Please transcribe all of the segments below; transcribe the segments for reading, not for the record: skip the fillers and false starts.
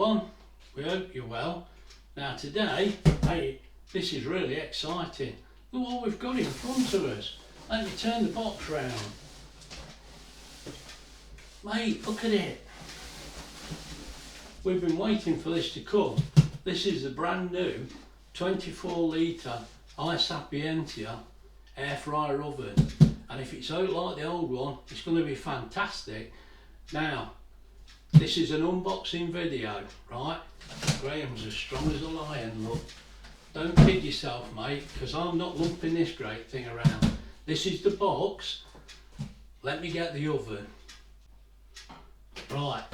everyone, we hope you're well. Now today, hey, this is really exciting. Look what we've got in front of us. Let me turn the box round. Mate, look at it. We've been waiting for this to come. This is the brand new 24 litre HYSapientia air fryer oven. And if it's out like the old one, it's going to be fantastic. Now, this is an unboxing video, right? Graham's as strong as a lion, look. Don't kid yourself, mate, because I'm not lumping this great thing around. This is the box. Let me get the oven. Right,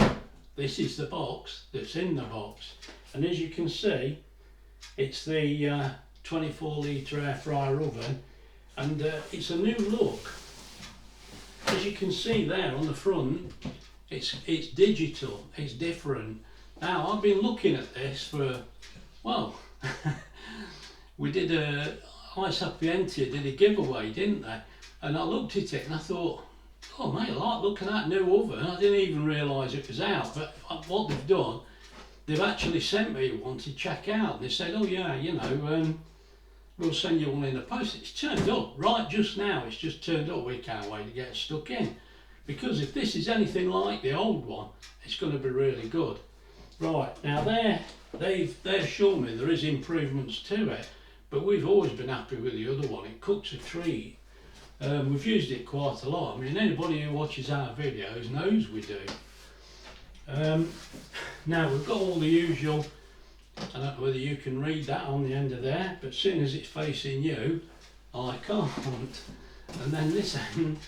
this is the box that's in the box. And as you can see, it's the 24 litre air fryer oven. And it's a new look. As you can see there on the front, it's digital, it's different. Now I've been looking at this for, well, we did HYSapientia did a giveaway, didn't they? And I looked at it and I thought, oh mate, I like looking at that new oven. I didn't even realise it was out, but what they've done, they've actually sent me one to check out. And they said, oh yeah, you know, we'll send you one in the post. It's turned up right just now. It's just turned up. We can't wait to get stuck in, because if this is anything like the old one, it's going to be really good. Right, now they've shown me there is improvements to it, but we've always been happy with the other one. It cooks a treat. We've used it quite a lot. I mean, anybody who watches our videos knows we do. Now we've got all the usual. I don't know whether you can read that on the end of there, but as soon as it's facing you, I can't. And then this end,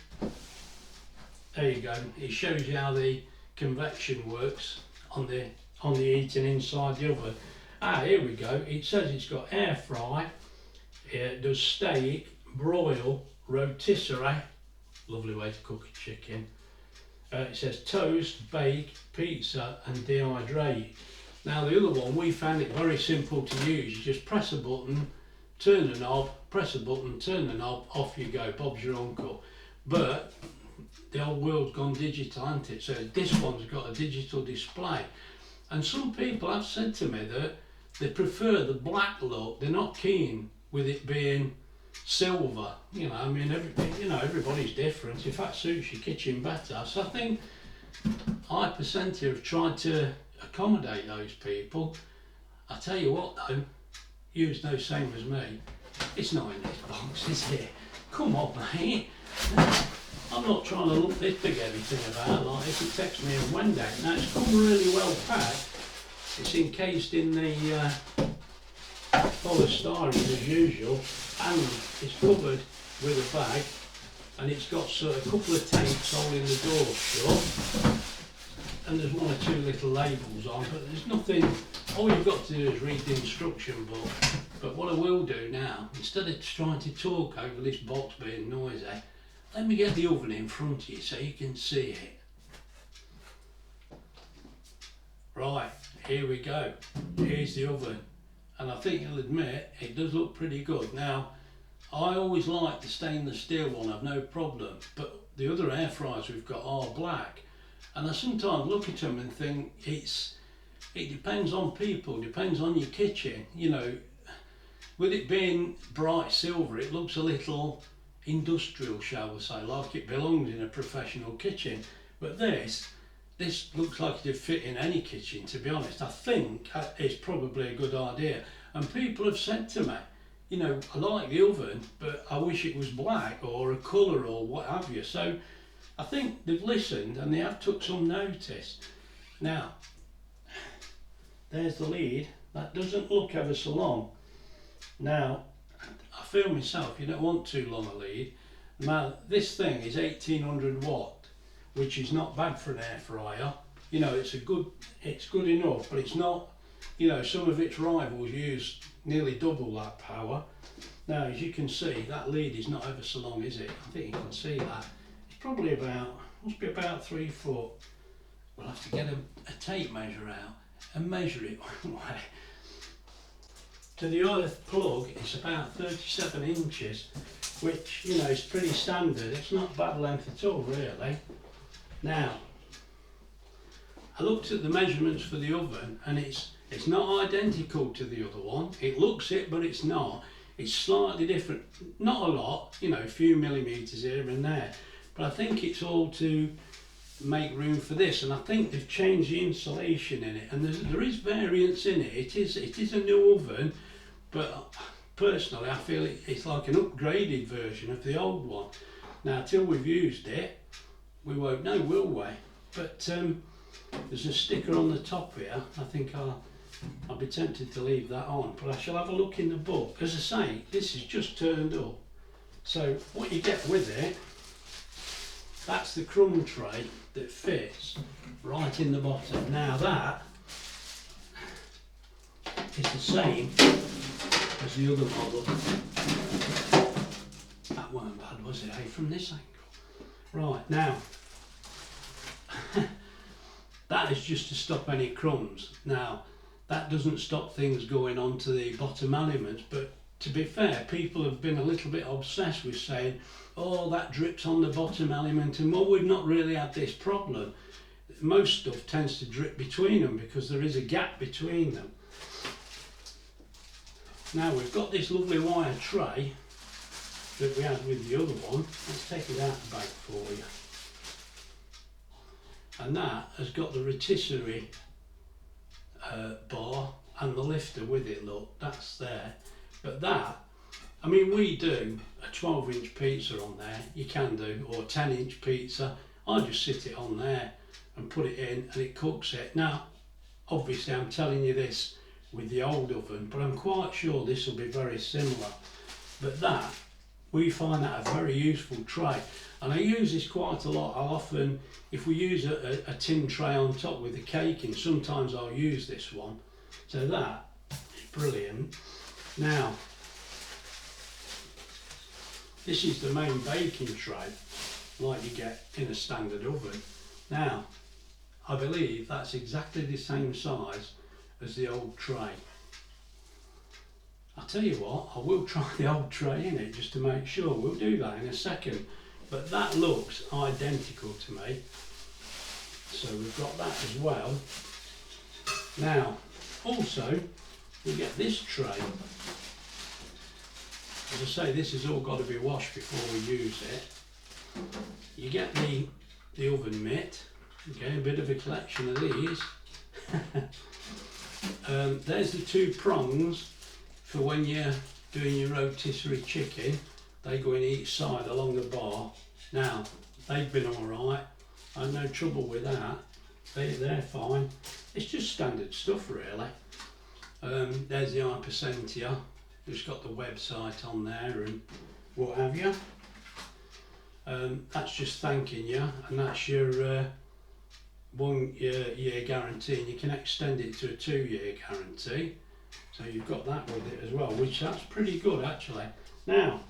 there you go. It shows you how the convection works on the heating inside the oven. Ah, here we go. It says it's got air fry. It does steak, broil, rotisserie. Lovely way to cook a chicken. It says toast, bake, pizza, and dehydrate. Now the other one, we found it very simple to use. You just press a button, turn the knob, press a button, turn the knob, off you go. Bob's your uncle. But the old world's gone digital, hasn't it? So this one's got a digital display. And some people have said to me that they prefer the black look. They're not keen with it being silver. You know, I mean, everybody's different. If that suits your kitchen better. So I think HYSapientia have tried to accommodate those people. I tell you what though, you's no same as me. It's not in this box, is it? Come on, mate. I'm not trying to lump this big heavy thing about like if it takes me a Wendy. Now it's come really well packed. It's encased in the polystyrene as usual, and it's covered with a bag, and it's got a couple of tapes holding the door shut. And there's one or two little labels on, but there's nothing. All you've got to do is read the instruction book. But what I will do now, instead of trying to talk over this box being noisy, let me get the oven in front of you so you can see it. Right, here we go. Here's the oven. And I think you'll admit it does look pretty good. Now, I always like the stainless steel one, I've no problem. But the other air fryers we've got are black. And I sometimes look at them and think it depends on people, depends on your kitchen. You know, with it being bright silver, it looks a little industrial, shall we say, like it belongs in a professional kitchen. But this looks like it'd fit in any kitchen, to be honest. I think it's probably a good idea. And people have said to me, you know, I like the oven, but I wish it was black or a colour or what have you. So I think they've listened and they have took some notice. Now, there's the lid. That doesn't look ever so long. Now, I feel myself, you don't want too long a lead. Now, this thing is 1800 watt, which is not bad for an air fryer. You know, it's good enough, but it's not, you know, some of its rivals use nearly double that power. Now, as you can see, that lead is not ever so long, is it? I think you can see that. Probably must be about 3 foot. We'll have to get a tape measure out and measure it one way. To the other plug, it's about 37 inches, which, you know, is pretty standard. It's not bad length at all, really. Now, I looked at the measurements for the oven, and it's not identical to the other one. It looks it, but it's not. It's slightly different, not a lot, you know, a few millimetres here and there, but I think it's all to make room for this, and I think they've changed the insulation in it, and there is variance in it. It is a new oven, but personally I feel it's like an upgraded version of the old one. Now, till we've used it, we won't know, will we? But there's a sticker on the top here. I think I'll be tempted to leave that on, but I shall have a look in the book. As I say, this is just turned up. So what you get with it, that's the crumb tray that fits right in the bottom. Now that is the same as the other model. That weren't bad, was it, from this angle? Right, now, that is just to stop any crumbs. Now, that doesn't stop things going on to the bottom elements, but to be fair, people have been a little bit obsessed with saying, oh, that drips on the bottom element, and well, we've not really had this problem. Most stuff tends to drip between them because there is a gap between them. Now, we've got this lovely wire tray that we had with the other one. Let's take it out the bag for you. And that has got the rotisserie bar and the lifter with it, look, that's there. But that, I mean, we do a 12-inch pizza on there, you can do, or a 10-inch pizza. I just sit it on there and put it in and it cooks it. Now, obviously I'm telling you this with the old oven, but I'm quite sure this will be very similar. But that, we find that a very useful tray. And I use this quite a lot. I'll often, if we use a tin tray on top with the cake in, sometimes I'll use this one. So that is brilliant. Now, this is the main baking tray, like you get in a standard oven. Now, I believe that's exactly the same size as the old tray. I'll tell you what, I will try the old tray in it just to make sure. We'll do that in a second. But that looks identical to me. So we've got that as well. Now, also, we get this tray. As I say, this has all got to be washed before we use it. You get the oven mitt. Okay, a bit of a collection of these. There's the two prongs for when you're doing your rotisserie chicken. They go in each side along the bar. Now, they've been alright. I had no trouble with that. They're fine. It's just standard stuff, really. There's the HYSapientia. It's got the website on there and what have you. That's just thanking you, and that's your 1 year guarantee, and you can extend it to a 2-year guarantee. So you've got that with it as well, which that's pretty good actually. Now,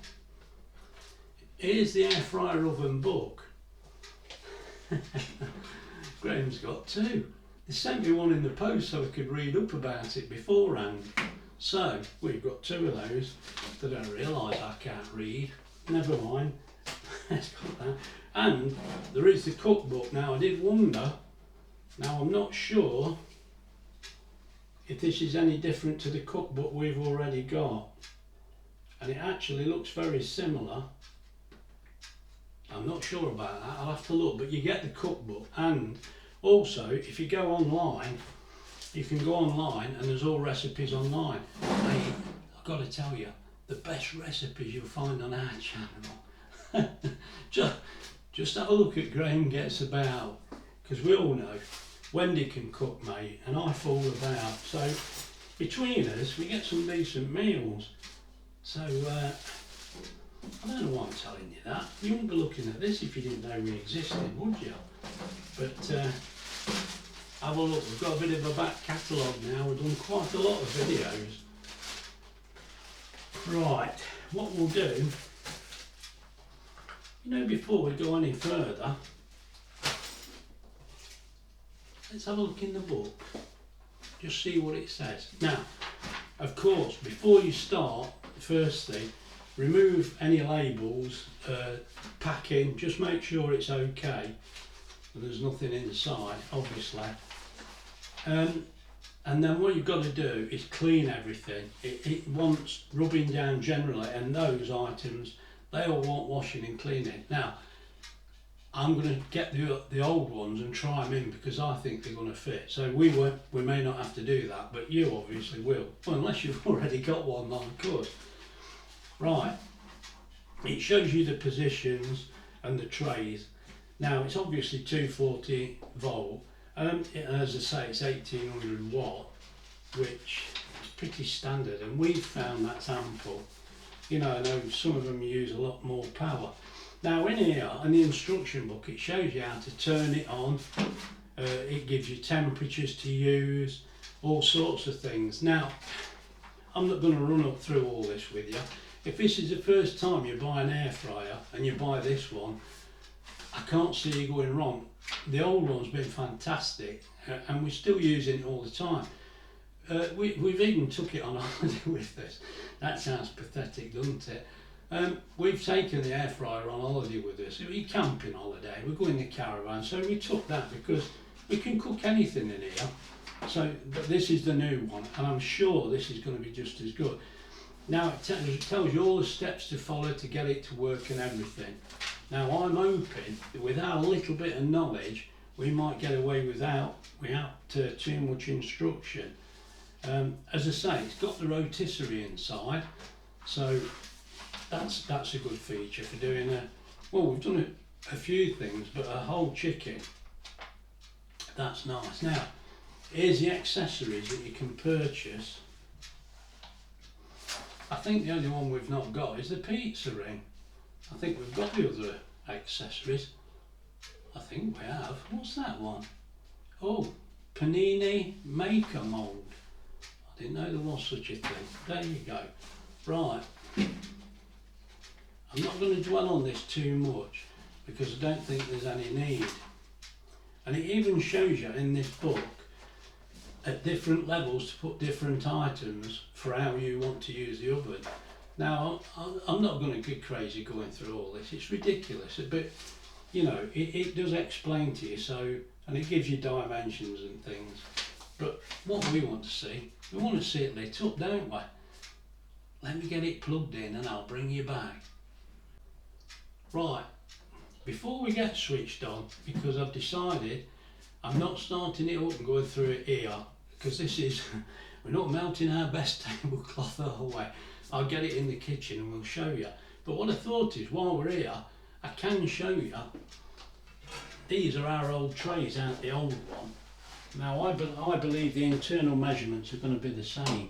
here's the air fryer oven book. Graham's got two. They sent me one in the post so I could read up about it beforehand. So we've got two of those. They don't realise I can't read. Never mind. It's got that. And there is the cookbook. Now I did wonder. Now I'm not sure if this is any different to the cookbook we've already got. And it actually looks very similar. I'm not sure about that, I'll have to look, but you get the cookbook, and also if you go online, you can go online and there's all recipes online. I've got to tell you, the best recipes you'll find on our channel. just have a look at Graham Gets About, because we all know Wendy can cook, mate, and I fall about. So between us, we get some decent meals. So I don't know why I'm telling you that. You wouldn't be looking at this if you didn't know we existed, would you? But have a look. We've got a bit of a back catalogue now. We've done quite a lot of videos. Right, what we'll do, you know, before we go any further, let's have a look in the book. Just see what it says. Now, of course, before you start, first thing, remove any labels, packing, just make sure it's okay and there's nothing inside, obviously. And then what you've got to do is clean everything. It wants rubbing down generally, and those items, they all want washing and cleaning. Now, I'm going to get the old ones and try them in because I think they're going to fit. So we may not have to do that, but you obviously will. Well, unless you've already got one, then of course. Right, it shows you the positions and the trays. Now it's obviously 240 volt. As I say, it's 1800 watt, which is pretty standard, and we've found that's ample. You know, I know some of them use a lot more power. Now in here, in the instruction book, it shows you how to turn it on. It gives you temperatures to use, all sorts of things. Now, I'm not going to run up through all this with you. If this is the first time you buy an air fryer and you buy this one, I can't see you going wrong. The old one's been fantastic, and we're still using it all the time. We've even took it on holiday with this. That sounds pathetic, doesn't it? We've taken the air fryer on holiday with us. We camping holiday, we go in the caravan, so we took that because we can cook anything in here. So, but this is the new one, and I'm sure this is going to be just as good. Now it tells you all the steps to follow to get it to work and everything. Now I'm hoping that with our little bit of knowledge, we might get away without too much instruction. As I say, it's got the rotisserie inside, so that's a good feature for doing we've done a few things, but a whole chicken, that's nice. Now, here's the accessories that you can purchase. I think the only one we've not got is the pizza ring. I think we've got the other accessories. I think we have. What's that one? Oh, panini maker mould. I didn't know there was such a thing. There you go. Right. I'm not going to dwell on this too much because I don't think there's any need. And it even shows you in this book at different levels to put different items for how you want to use the oven. Now, I'm not going to get crazy going through all this. It's ridiculous, but you know, it does explain to you, so, and it gives you dimensions and things. But what we want to see it lit up, don't we? Let me get it plugged in and I'll bring you back. Right, before we get switched on, because I've decided I'm not starting it up and going through it here, because this is, we're not melting our best tablecloth the whole way. I'll get it in the kitchen and we'll show you. But what I thought is, while we're here, I can show you, these are our old trays out the old one. Now I believe the internal measurements are going to be the same.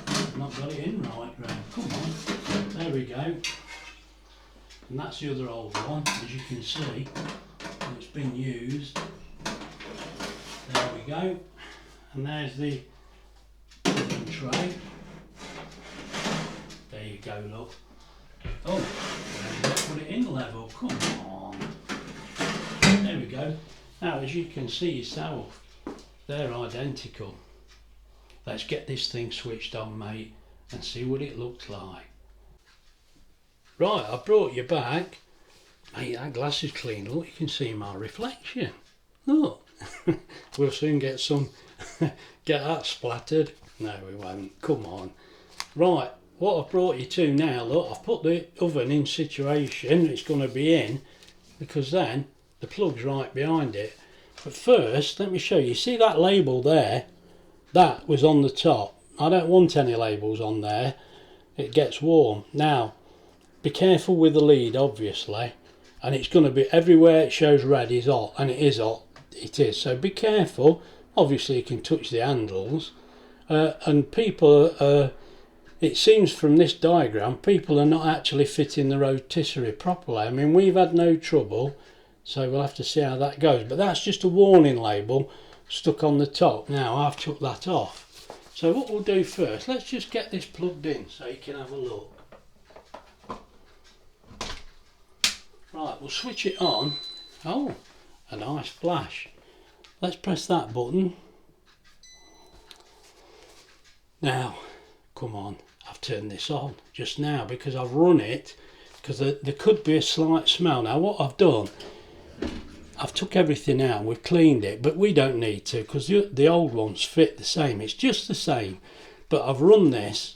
I've not got it in right, Graham. Come on, there we go. And that's the other old one, as you can see, and it's been used. There we go. And there's the oven tray. There you go, look. Oh, let's put it in level, come on. There we go. Now, as you can see yourself, they're identical. Let's get this thing switched on, mate, and see what it looks like. Right, I brought you back. Mate, that glass is clean. Look, you can see my reflection. Look. We'll soon get some, get that splattered. No, we won't. Come on. Right, what I've brought you to now, look, I've put the oven in situation. It's going to be in, because then the plug's right behind it. But first, let me show you. See that label there? That was on the top. I don't want any labels on there. It gets warm. Now, be careful with the lead, obviously. And it's going to be, everywhere it shows red is hot, and it is hot. It is, so be careful. Obviously you can touch the handles, and people it seems from this diagram people are not actually fitting the rotisserie properly. I mean, we've had no trouble, so we'll have to see how that goes, but that's just a warning label stuck on the top. Now I've took that off, so what we'll do first, let's just get this plugged in so you can have a look. Right, we'll switch it on. Oh, a nice flash. Let's press that button. Now, come on, I've turned this on just now because I've run it, because there could be a slight smell. Now what I've done I've took everything out, we've cleaned it, but we don't need to because the old ones fit the same. It's just the same, but I've run this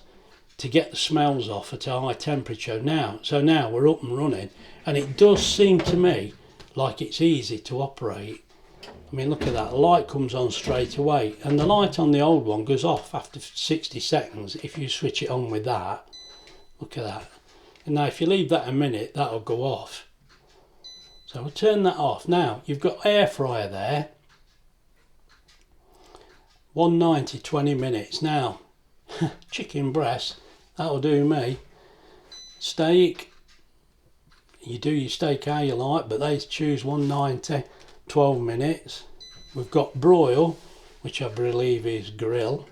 to get the smells off at a high temperature now. So now we're up and running, and it does seem to me like it's easy to operate. I mean, look at that, the light comes on straight away, and the light on the old one goes off after 60 seconds if you switch it on with that. Look at that. And now if you leave that a minute, that'll go off. So we'll turn that off. Now you've got air fryer there, 190, 20 minutes. Now chicken breast, that'll do me. Steak, you do your steak how you like, but they choose 190, 12 minutes. We've got broil, which I believe is grill,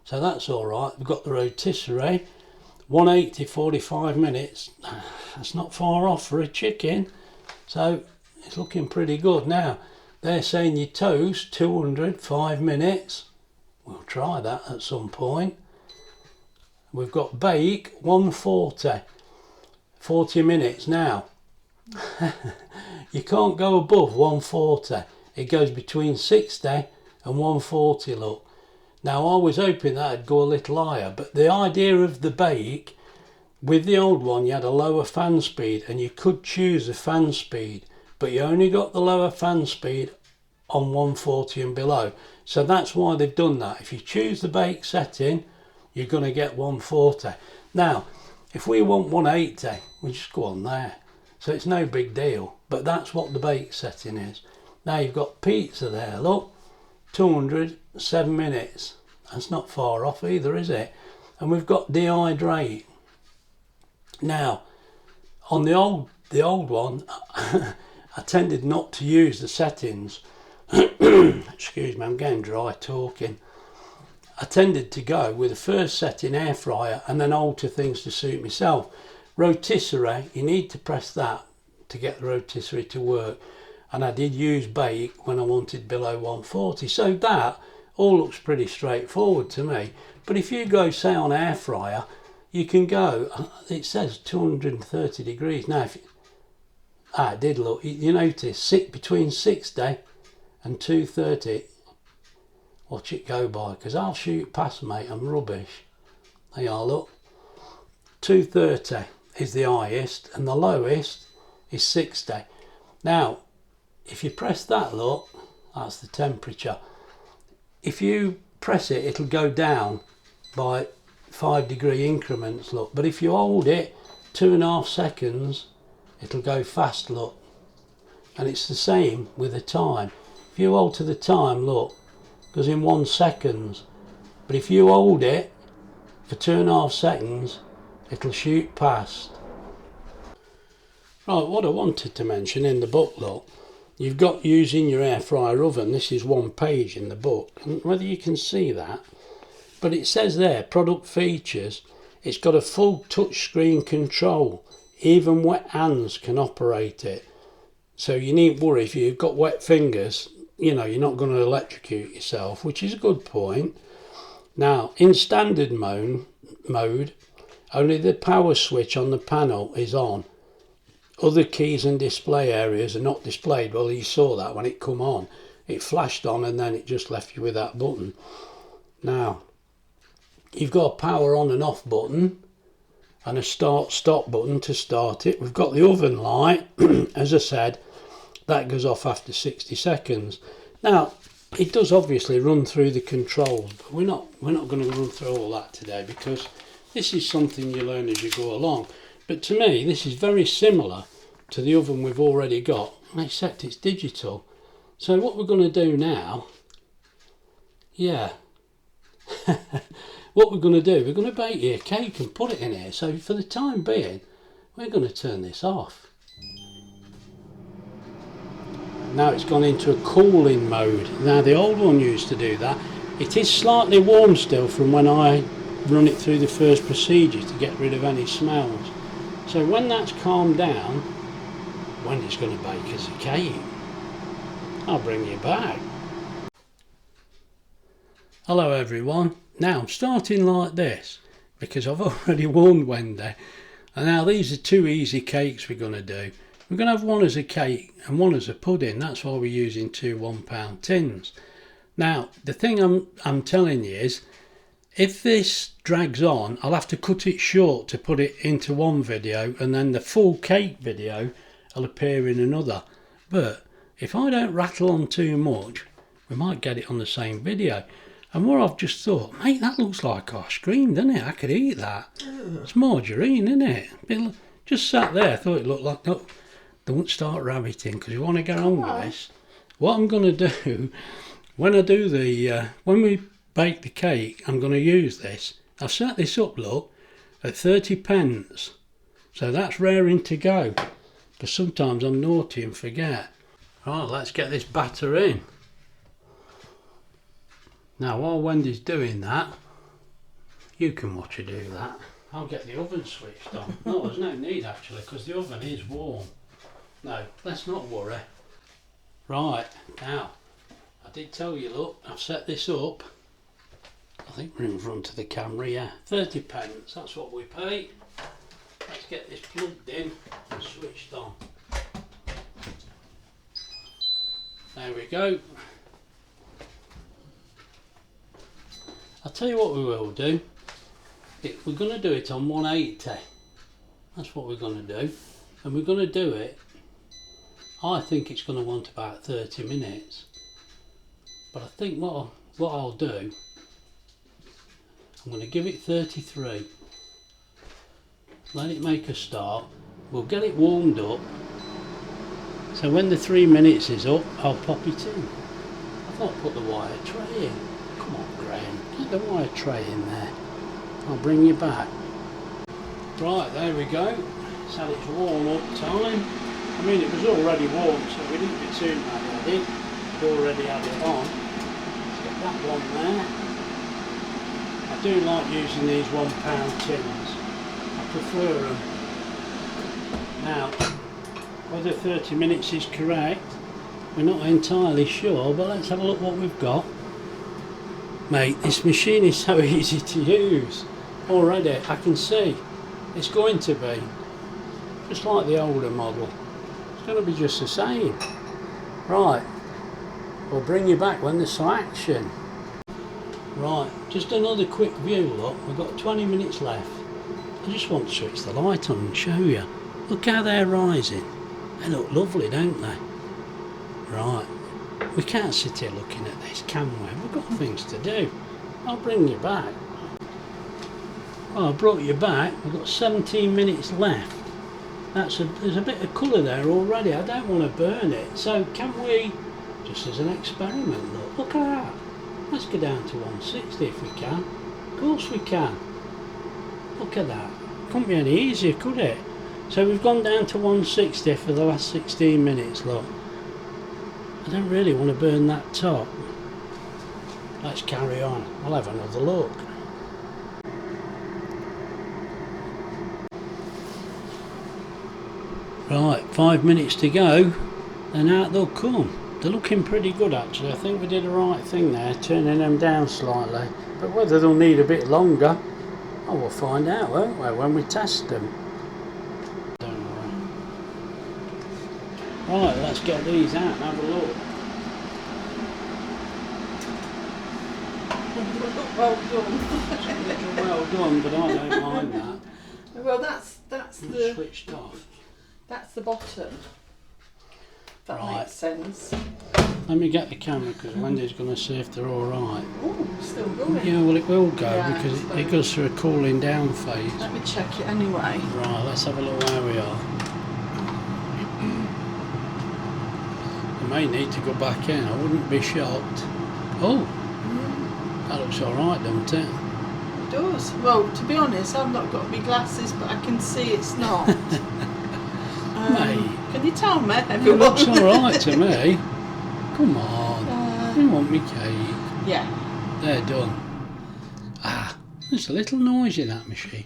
so that's all right. We've got the rotisserie, 180, 45 minutes. That's not far off for a chicken. So it's looking pretty good. Now they're saying you toast 200, 5 minutes. We'll try that at some point. We've got bake 140, 40 minutes. Now you can't go above 140. It goes between 60 and 140, look. Now I was hoping that'd go a little higher, but the idea of the bake, with the old one you had a lower fan speed and you could choose the fan speed, but you only got the lower fan speed on 140 and below. So that's why they've done that. If you choose the bake setting, you're going to get 140. Now, if we want 180, we just go on there. So it's no big deal, but that's what the bake setting is. Now you've got pizza there, look, 207 minutes. That's not far off either, is it? And we've got dehydrate. Now, on the old one, I tended not to use the settings. Excuse me, I'm getting dry talking. I tended to go with the first setting, air fryer, and then alter things to suit myself. Rotisserie, you need to press that to get the rotisserie to work. And I did use bake when I wanted below 140. So that all looks pretty straightforward to me. But if you go, say, on air fryer, you can go, it says 230 degrees. Now, if it did look, you notice, between 60 and 230. Watch it go by, because I'll shoot past, mate, I'm rubbish. There you are, look. 230 is the highest, and the lowest is 60. Now, if you press that, look, that's the temperature. If you press it, it'll go down by 5 degree increments, look. But if you hold it 2.5 seconds, it'll go fast, look. And it's the same with the time. If you alter the time, look, it goes in 1 second. But if you hold it for 2.5 seconds, it'll shoot past. Right, what I wanted to mention in the book, look, you've got using your air fryer oven. This is 1 page in the book, and whether you can see that, but it says there, product features, it's got a full touchscreen control. Even wet hands can operate it. So you needn't worry if you've got wet fingers, you know, you're not going to electrocute yourself, which is a good point. Now, in standard mode, only the power switch on the panel is on. Other keys and display areas are not displayed. Well, you saw that when it come on. It flashed on and then it just left you with that button. Now, you've got a power on and off button and a start-stop button to start it. We've got the oven light, as I said, that goes off after 60 seconds. Now, it does obviously run through the controls, but we're not going to run through all that today because this is something you learn as you go along. But to me, this is very similar to the oven we've already got, except it's digital. So what we're going to do now, what we're going to do, we're going to bake you a cake and put it in here. So for the time being, we're going to turn this off. Now it's gone into a cooling mode. Now the old one used to do that. It is slightly warm still from when I run it through the first procedure to get rid of any smells. So when that's calmed down, when it's going to bake us a cake, I'll bring you back. Hello everyone. Now I'm starting like this because I've already warned Wendy. And now these are 2 easy cakes we're going to do. We're going to have one as a cake and one as a pudding. That's why we're using 2 £1 tins. Now, the thing I'm telling you is, if this drags on, I'll have to cut it short to put it into one video, and then the full cake video will appear in another. But if I don't rattle on too much, we might get it on the same video. And what I've just thought, mate, that looks like ice cream, doesn't it? I could eat that. It's margarine, isn't it? Just sat there, thought it looked like, no, don't start rabbiting because you want to get on with this. What I'm going to do, when I do when we bake the cake, I'm going to use this. I've set this up, look, at 30p. So that's raring to go, because sometimes I'm naughty and forget. Right, let's get this batter in. Now, while Wendy's doing that, you can watch her do that. I'll get the oven switched on. No, there's no need actually, because the oven is warm. No, let's not worry. Right, now, I did tell you, look, I've set this up. I think we're in front of the camera, yeah. 30p, that's what we pay. Let's get this plugged in and switched on. There we go. I'll tell you what we will do. We're going to do it on 180. That's what we're going to do. And we're going to do it, I think it's going to want about 30 minutes. But I think what I'll do, I'm going to give it 33. Let it make a start. We'll get it warmed up. So when the 3 minutes is up, I'll pop it in. I've not put the wire tray in. Come on, Graham, get the wire tray in there. I'll bring you back. Right, there we go. It's had its warm up time. I mean, it was already warm, so we didn't be too mad at it. We already had it on. Let's get that one there. I do like using these £1 tins. I prefer them. Now, whether 30 minutes is correct, we're not entirely sure, but let's have a look what we've got. Mate, this machine is so easy to use. Already, I can see it's going to be just like the older model. It's going to be just the same. Right, we'll bring you back when there's some action. Right, just another quick view, look, we've got 20 minutes left. I just want to switch the light on and show you. Look how they're rising. They look lovely, don't they? Right, we can't sit here looking at this, can we? We've got things to do. I'll bring you back. Well, I brought you back. We've got 17 minutes left. There's a bit of colour there already. I don't want to burn it. So can we, just as an experiment, look at that. Let's go down to 160 if we can. Of course we can. Look at that. Couldn't be any easier, could it? So we've gone down to 160 for the last 16 minutes, look. I don't really want to burn that top. Let's carry on. I'll have another look. Right, 5 minutes to go, and out they'll come. They're looking pretty good actually. I think we did the right thing there, turning them down slightly. But whether they'll need a bit longer, oh, we'll find out, won't we, when we test them. Don't worry. Right, let's get these out and have a look. Well done. Well done, but I don't mind that. Well, that's the switched off. That's the bottom. That Right. makes sense. Let me get the camera because Wendy's going to see if they're all right. Oh, still going. Yeah, well it will go Yeah, because it goes through a cooling down phase. Let me check it anyway. Right, let's have a look where we are. I may need to go back in, I wouldn't be shocked. Oh, that looks alright, doesn't it? It does. Well, to be honest, I've not got my glasses, but I can see it's not. Mate. Can you tell me? It looks alright to me. Come on, you want me cake? Yeah. They're done. Ah, there's a little noise in that machine.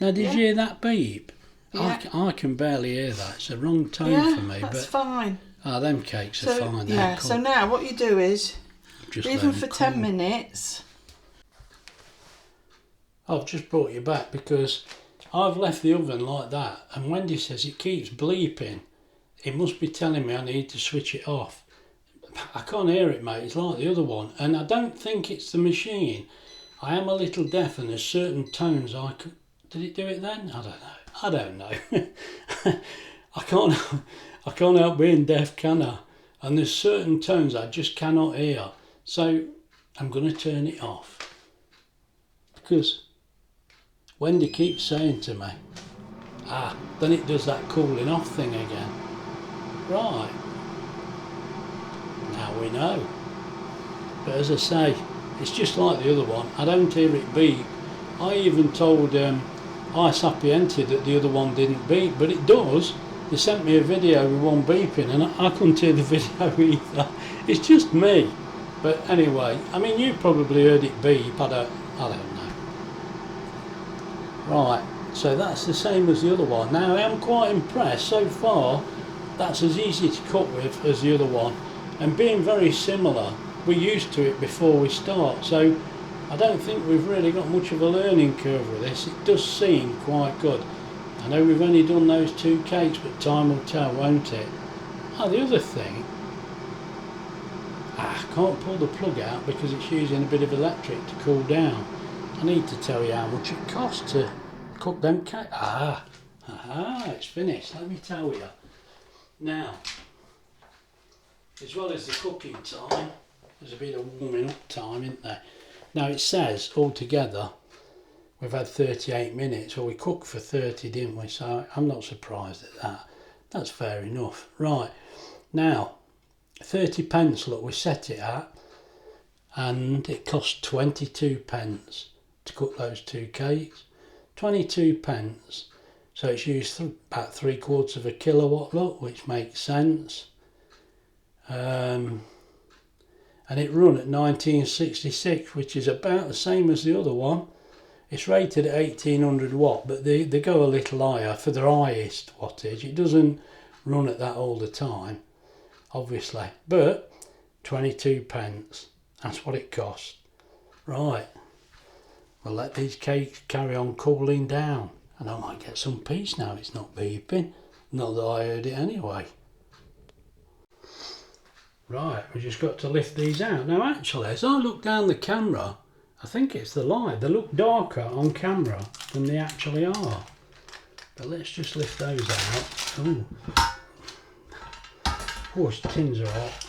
Now, did you hear that beep? Yeah. I can barely hear that. It's a wrong tone for me. That's but fine. them cakes are fine. Yeah, so now what you do is, just leave them for 10 minutes. I've just brought you back because I've left the oven like that, and Wendy says it keeps bleeping. it must be telling me I need to switch it off. I can't hear it, mate. It's like the other one, and I don't think it's the machine. I am a little deaf, and there's certain tones I could. Did it do it then? I don't know. I can't help being deaf, can I? And there's certain tones I just cannot hear. So I'm going to turn it off. Because Wendy keeps saying to me, then it does that cooling off thing again. Right. Now we know. But as I say, it's just like the other one. I don't hear it beep. I even told HYSapientia that the other one didn't beep, but it does. They sent me a video with one beeping, and I couldn't hear the video either. It's just me. But anyway, I mean, you probably heard it beep. I don't know. Right, so that's the same as the other one. Now I am quite impressed so far. That's as easy to cook with as the other one, and being very similar, we're used to it before we start. So I don't think we've really got much of a learning curve with this. It does seem quite good. I know we've only done those 2 cakes, but time will tell, won't it? The other thing, I can't pull the plug out because it's using a bit of electric to cool down. I need to tell you how much it costs to cook them cakes. It's finished, let me tell you. Now, as well as the cooking time, there's a bit of warming up time, isn't there? Now it says altogether we've had 38 minutes, well we cooked for 30, didn't we? So I'm not surprised at that. That's fair enough. Right, now 30 pence, look, we set it at, and it cost 22 pence to cook those 2 cakes. 22 pence, so it's used about 3/4 of a kilowatt, look, which makes sense. And it run at 1966, which is about the same as the other one. It's rated at 1800 watt, but they go a little higher for their highest wattage. It doesn't run at that all the time, obviously, but 22 pence, that's what it costs. Right, we'll let these cakes carry on cooling down, and I might get some peace now it's not beeping. Not that I heard it anyway. Right, we just got to lift these out. Now actually, as I look down the camera, I think it's the light. They look darker on camera than they actually are. But let's just lift those out. Ooh. Of course, tins are hot.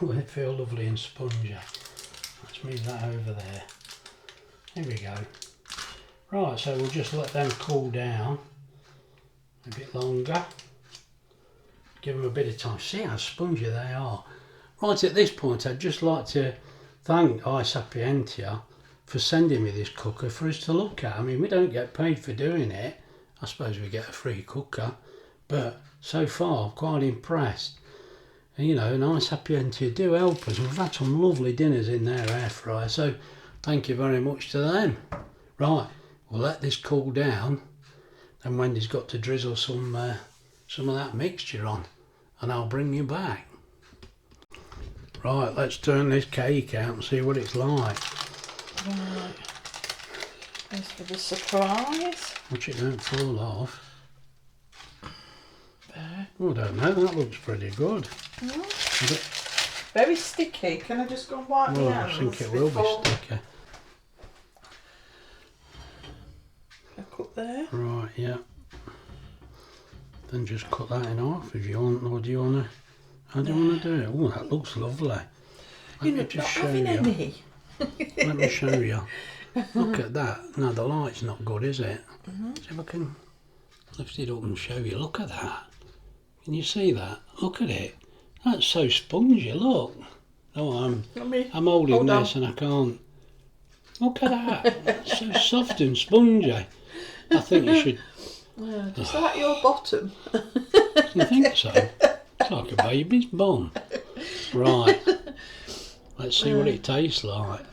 Oh, they feel lovely and spongy. Let's move that over there. Here we go. Right, so we'll just let them cool down a bit longer. Give them a bit of time. See how spongy they are. Right, at this point I'd just like to thank HYSapientia for sending me this cooker for us to look at. I mean, we don't get paid for doing it. I suppose we get a free cooker, but so far I'm quite impressed. And, you know, and HYSapientia do help us. We've had some lovely dinners in their air fryer, so thank you very much to them. Right, we'll let this cool down, and Wendy's got to drizzle some of that mixture on, and I'll bring you back. Right, let's turn this cake out and see what it's like. Right. As for the surprise. Watch it don't fall off. There. Oh, I don't know, that looks pretty good. Very sticky. Can I just go and wipe my hands? I think it will be sticky. Look up there. Right, yeah. Then just cut that in half if you want, or do you want to? How do you want to do it? Oh, that looks lovely. Let me just show you. Any. Let me show you. Look at that. No, the light's not good, is it? See if I can lift it up and show you. Look at that. Can you see that? Look at it. That's so spongy, look. No, I'm holding this and I can't. Look at that. It's so soft and spongy. I think you should. Yeah, just like your bottom. You think so? It's like a baby's bum. Right. Let's see what it tastes like.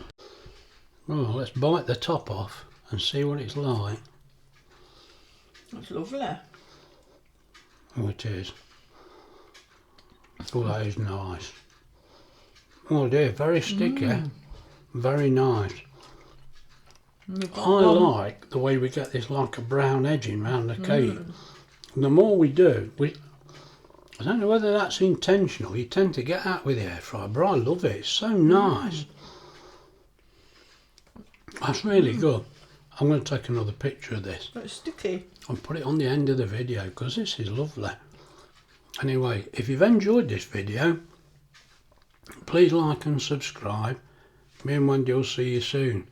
Oh, let's bite the top off and see what it's like. That's lovely. Oh, it is. Oh, that is nice. Oh dear, very sticky. Very nice. I like the way we get this like a brown edging round the cake. And the more we do, I don't know whether that's intentional. You tend to get that with the air fryer, but I love it. It's so nice. That's really good. I'm going to take another picture of this. It's sticky. And put it on the end of the video because this is lovely. Anyway, if you've enjoyed this video, please like and subscribe. Me and Wendy will see you soon.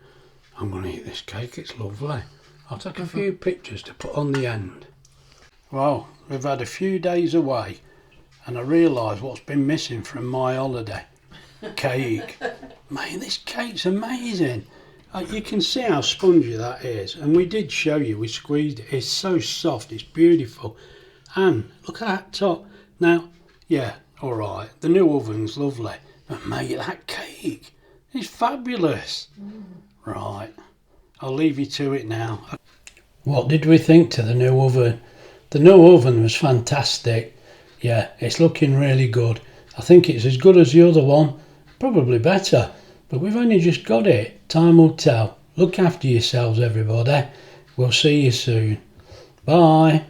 I'm going to eat this cake, it's lovely. I'll take a few pictures to put on the end. Well, we've had a few days away and I realise what's been missing from my holiday. Cake. Man, this cake's amazing. You can see how spongy that is, and we did show you, we squeezed it. It's so soft, it's beautiful. And look at that top. Now, yeah, alright, the new oven's lovely, but mate, that cake is fabulous. Right, I'll leave you to it now. What did we think to the new oven? The new oven was fantastic. Yeah, it's looking really good. I think it's as good as the other one, probably better. But we've only just got it. Time will tell. Look after yourselves, everybody. We'll see you soon. Bye.